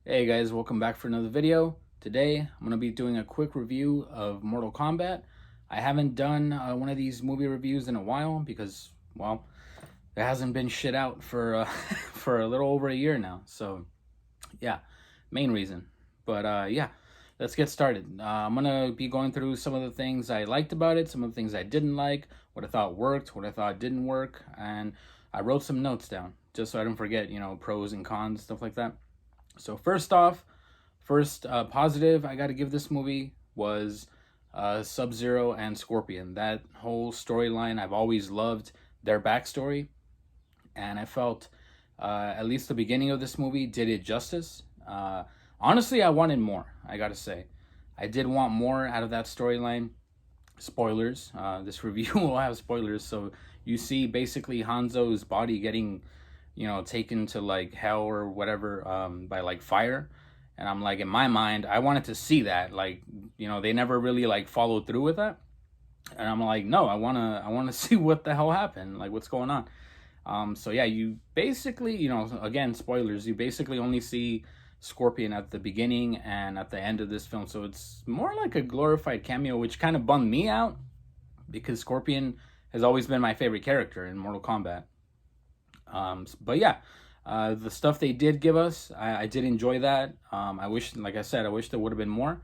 Hey guys, welcome back for another video. Today I'm going to be doing a quick review of Mortal Kombat. I haven't done one of these movie reviews in a while because, well, there hasn't been shit out for for a little over a year now. So, yeah, main reason. But yeah, let's get started. I'm going to be going through some of the things I liked about it, some of the things I didn't like, what I thought worked, what I thought didn't work, and I wrote some notes down just so I don't forget, pros and cons, stuff like that. So first off, first positive I got to give this movie was Sub-Zero and Scorpion. That whole storyline, I've always loved their backstory, and I felt at least the beginning of this movie did it justice. Honestly, I wanted more, I gotta say. I did want more out of that storyline. Spoilers. This review will have spoilers, so you see basically Hanzo's body getting taken to like hell or whatever by like fire. And I'm like, in my mind, I wanted to see that. Like, they never really like followed through with that. And I'm like, no, I wanna see what the hell happened, like what's going on. So yeah, you basically, again, spoilers, you basically only see Scorpion at the beginning and at the end of this film. So it's more like a glorified cameo, which kind of bummed me out because Scorpion has always been my favorite character in Mortal Kombat. But yeah, the stuff they did give us, I did enjoy that. I wish, like I said, I wish there would have been more.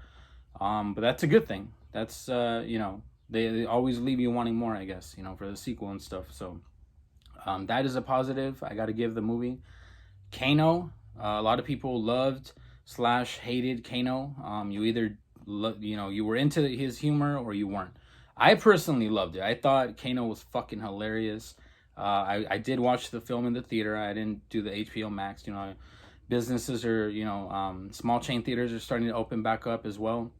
But that's a good thing. That's, they always leave you wanting more, I guess, for the sequel and stuff. So that is a positive. I got to give the movie. Kano, a lot of people loved slash hated Kano. You either, you were into his humor or you weren't. I personally loved it. I thought Kano was fucking hilarious. I did watch the film in the theater. I didn't do the HBO Max. Businesses are, small chain theaters are starting to open back up as well.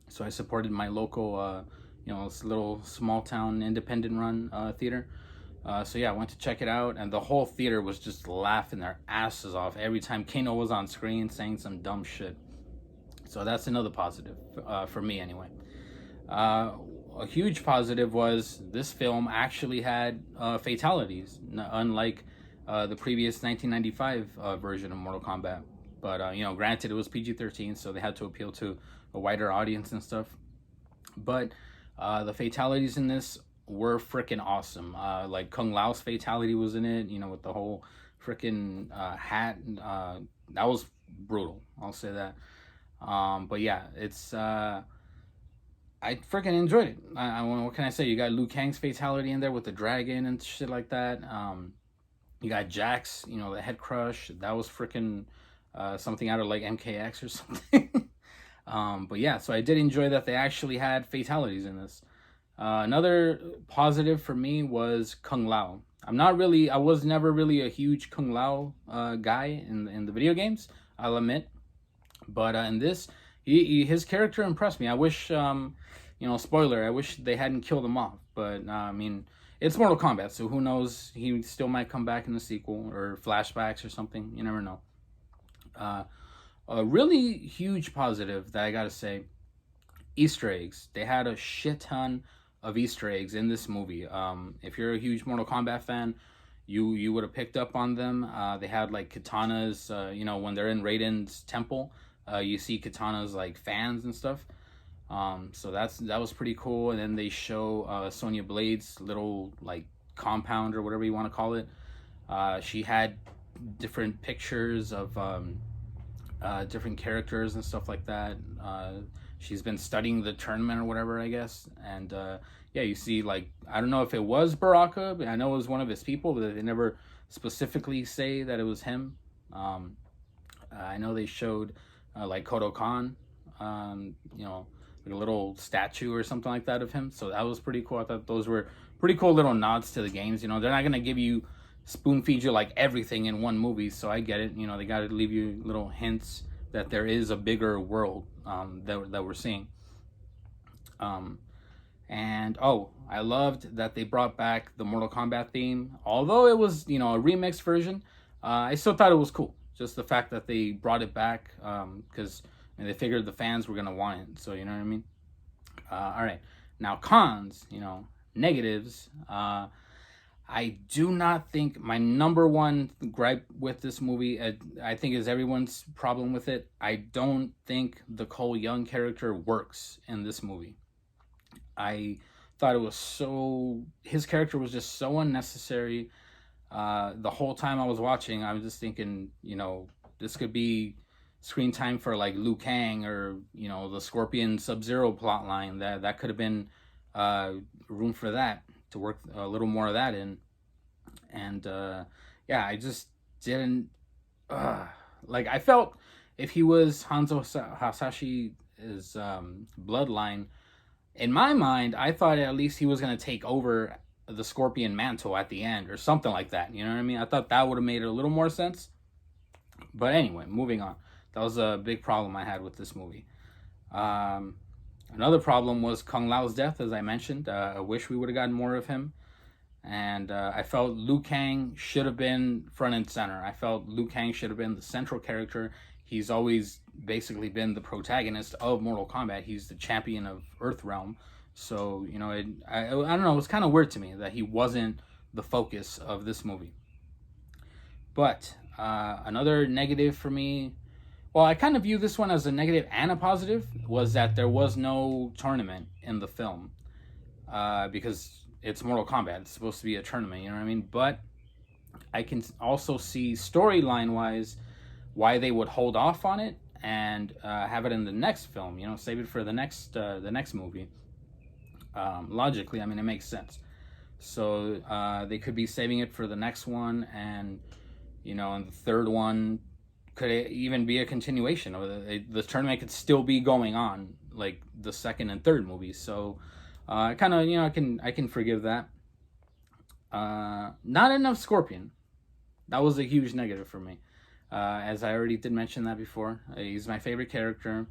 So I supported my local, little small town independent run theater. So yeah, I went to check it out, and the whole theater was just laughing their asses off every time Kano was on screen saying some dumb shit. So that's another positive for me anyway. A huge positive was this film actually had fatalities, unlike the previous 1995 version of Mortal Kombat. But granted, it was PG-13, so they had to appeal to a wider audience and stuff. But the fatalities in this were freaking awesome. Like Kung Lao's fatality was in it, with the whole freaking hat. That was brutal. I'll say that. But yeah, it's I freaking enjoyed it. What can I say? You got Liu Kang's fatality in there with the dragon and shit like that. You got Jax, the head crush. That was freaking something out of like MKX or something. But yeah, so I did enjoy that they actually had fatalities in this. Another positive for me was Kung Lao. I was never really a huge Kung Lao guy in the video games, I'll admit. But in this, his character impressed me. I wish, spoiler, I wish they hadn't killed him off. But, it's Mortal Kombat, so who knows? He still might come back in the sequel or flashbacks or something. You never know. A really huge positive that I gotta say, Easter eggs. They had a shit ton of Easter eggs in this movie. If you're a huge Mortal Kombat fan, you would have picked up on them. They had like katanas, when they're in Raiden's temple. You see katanas like fans and stuff. So that was pretty cool. And then they show Sonya Blade's little like compound or whatever you want to call it. She had different pictures of different characters and stuff like that. She's been studying the tournament or whatever, I guess. And yeah, you see like, I don't know if it was Baraka, but I know it was one of his people, but they never specifically say that it was him. I know they showed like Kodo Khan, like a little statue or something like that of him. So that was pretty cool. I thought those were pretty cool little nods to the games. They're not going to give you, spoon feed you like everything in one movie. So I get it. They got to leave you little hints that there is a bigger world that we're seeing. And I loved that they brought back the Mortal Kombat theme. Although it was, a remixed version, I still thought it was cool. Just the fact that they brought it back, because they figured the fans were going to want it. So, you know what I mean? All right. Now, cons, negatives. I do not think my number one gripe with this movie, I think, is everyone's problem with it. I don't think the Cole Young character works in this movie. I thought it was his character was just so unnecessary. The whole time I was watching, I was just thinking, this could be screen time for like Liu Kang or the Scorpion Sub-Zero plot line. That could have been room for that to work a little more of that in. And yeah, I just didn't like. I felt if he was Hanzo Hasashi's bloodline, in my mind, I thought at least he was going to take over the Scorpion mantle at the end or something like that. You know what I mean? I thought that would have made it a little more sense. But anyway, moving on. That was a big problem I had with this movie. Another problem was Kung Lao's death, as I mentioned. I wish we would have gotten more of him. And I felt Liu Kang should have been front and center. I felt Liu Kang should have been the central character. He's always basically been the protagonist of Mortal Kombat. He's the champion of Earthrealm. So, I don't know, it was kind of weird to me that he wasn't the focus of this movie. But another negative for me, well, I kind of view this one as a negative and a positive, was that there was no tournament in the film. Because it's Mortal Kombat. It's supposed to be a tournament, you know what I mean? But I can also see storyline-wise why they would hold off on it and have it in the next film, save it for the next movie. Logically, I mean, it makes sense. So they could be saving it for the next one, and and the third one could even be a continuation of the tournament. Could still be going on like the second and third movies. So kind of I can forgive that. Not enough Scorpion. That was a huge negative for me. As I already did mention that before, he's my favorite character.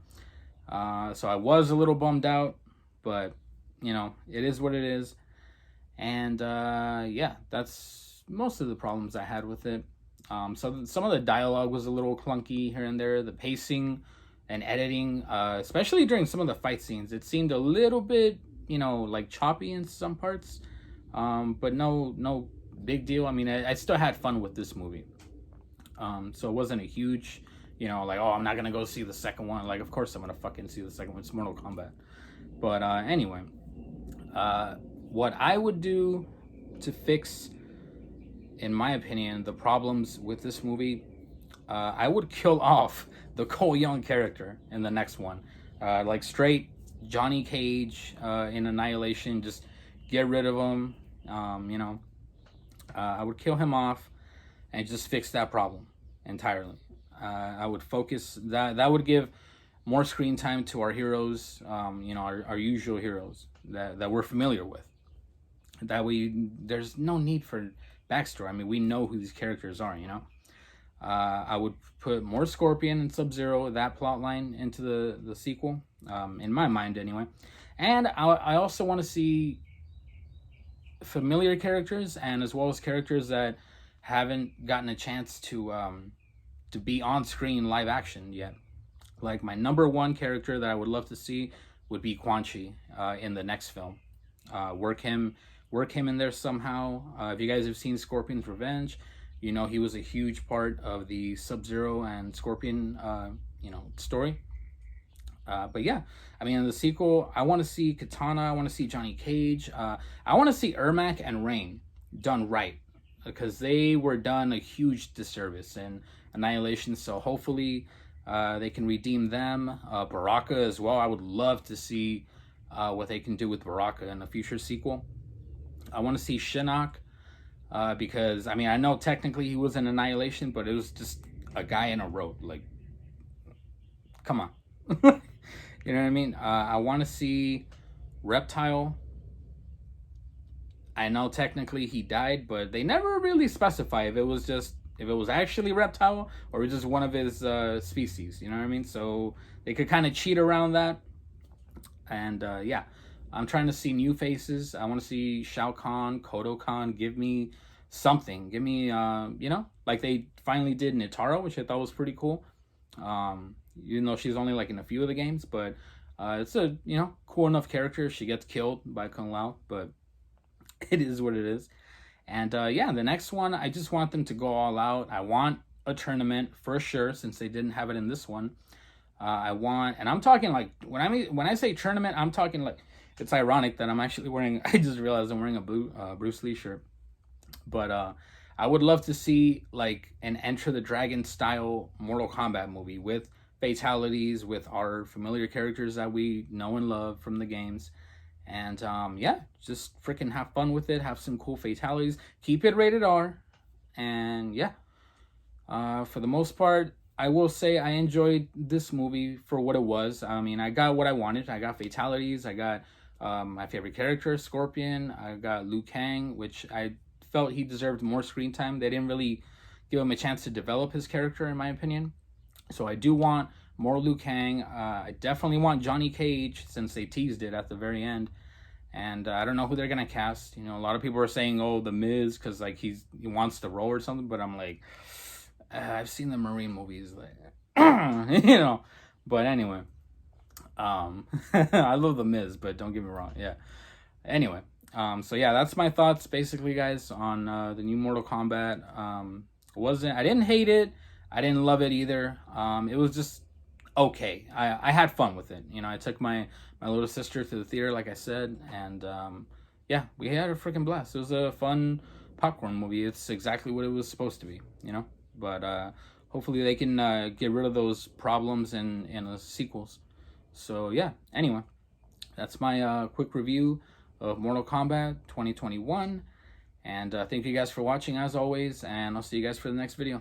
So I was a little bummed out, but it is what it is. And yeah, that's most of the problems I had with it. So some of the dialogue was a little clunky here and there. The pacing and editing, especially during some of the fight scenes, it seemed a little bit, like choppy in some parts. But no big deal. I mean, I still had fun with this movie. So it wasn't a huge, like, oh, I'm not going to go see the second one. Like, of course I'm going to fucking see the second one. It's Mortal Kombat. But anyway, what I would do to fix, in my opinion, the problems with this movie, I would kill off the Cole Young character in the next one. Like straight Johnny Cage in Annihilation, just get rid of him. I would kill him off and just fix that problem entirely. I would focus that would give more screen time to our heroes, our usual heroes that we're familiar with. That way, there's no need for backstory. I mean, we know who these characters are, I would put more Scorpion and Sub-Zero, that plot line, into the sequel, in my mind anyway. And I also want to see familiar characters, and as well as characters that haven't gotten a chance to be on screen live action yet. Like my number one character that I would love to see would be Quan Chi in the next film. Work him in there somehow. If you guys have seen Scorpion's Revenge, he was a huge part of the Sub-Zero and Scorpion story. But yeah, I mean, in the sequel, I want to see Katana, I want to see Johnny Cage, I want to see Ermac and Rain done right, because they were done a huge disservice in Annihilation. So hopefully they can redeem them. Baraka as well. I would love to see what they can do with Baraka in a future sequel. I want to see Shinnok, because I mean, I know technically he was in Annihilation, but it was just a guy in a robe. Like, come on. You know what I mean? I want to see Reptile. I know technically he died, but they never really specify if it was actually Reptile or just one of his species. You know what I mean? So they could kind of cheat around that. And yeah, I'm trying to see new faces. I want to see Shao Kahn, Kodo Kahn. Give me something. Give me, like they finally did Nitara, which I thought was pretty cool. Even though she's only like in a few of the games, but it's a cool enough character. She gets killed by Kung Lao, but it is what it is. And yeah, the next one, I just want them to go all out. I want a tournament for sure, since they didn't have it in this one. I want, and I'm talking like, when I say tournament, I'm talking like, it's ironic that I'm actually wearing, I just realized I'm wearing a Bruce Lee shirt. But I would love to see like an Enter the Dragon style Mortal Kombat movie with fatalities, with our familiar characters that we know and love from the games. And yeah, just freaking have fun with it. Have some cool fatalities. Keep it rated R. And yeah, for the most part, I will say I enjoyed this movie for what it was. I mean, I got what I wanted. I got fatalities. I got my favorite character, Scorpion. I got Liu Kang, which I felt he deserved more screen time. They didn't really give him a chance to develop his character, in my opinion. So I do want more Liu Kang. I definitely want Johnny Cage, since they teased it at the very end. And I don't know who they're gonna cast. You know, a lot of people are saying, "Oh, the Miz," because like he wants the role or something. But I'm like, I've seen the Marine movies, like, you know. But anyway, I love the Miz, but don't get me wrong. Yeah. Anyway, so yeah, that's my thoughts basically, guys, on the new Mortal Kombat. I didn't hate it. I didn't love it either. It was just okay. I had fun with it. You know, I took my little sister to the theater, like I said, and yeah, we had a freaking blast. It was a fun popcorn movie. It's exactly what it was supposed to be, you know. But hopefully they can get rid of those problems in the sequels. So yeah, anyway, that's my quick review of Mortal Kombat 2021. And thank you guys for watching, as always, and I'll see you guys for the next video.